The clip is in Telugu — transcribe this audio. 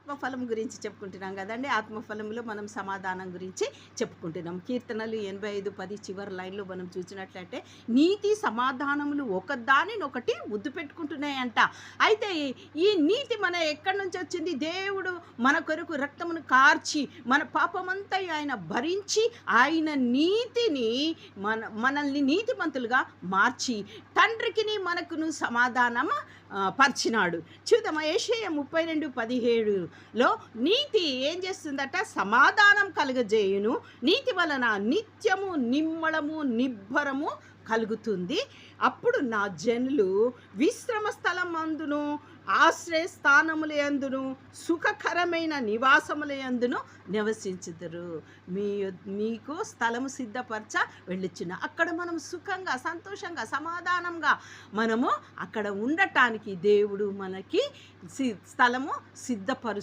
ఆత్మఫలం గురించి చెప్పుకుంటున్నాం కదండి. ఆత్మఫలంలో మనం సమాధానం గురించి చెప్పుకుంటున్నాం. కీర్తనలు 85:10 చివరి లైన్లో మనం చూసినట్లయితే నీతి సమాధానములు ఒకదానినొకటి ముద్దు పెట్టుకుంటున్నాయంట. అయితే ఈ నీతి మన ఎక్కడి నుంచి వచ్చింది? దేవుడు మన కొరకు రక్తమును కార్చి మన పాపమంతా ఆయన భరించి ఆయన నీతిని మనల్ని నీతిమంతులుగా మార్చి తండ్రికిని మనకును సమాధానం పరిచినాడు. చూద్దామా, యెషయా 32:17లో నీతి ఏం చేస్తుందట? సమాధానం కలుగజేయును, నీతి వలన నిత్యము నిమ్మళము నిబ్బరము కలుగుతుంది. అప్పుడు నా జనులు విశ్రమ స్థలం అందును ఆశ్రయ స్థానముల యందును సుఖకరమైన నివాసముల యందును నివసించుదురు. మీకు స్థలము సిద్ధపరచ వెళ్ళొచ్చును. అక్కడ మనం సుఖంగా సంతోషంగా సమాధానంగా మనము అక్కడ ఉండటానికి దేవుడు మనకి స్థలము సిద్ధపరు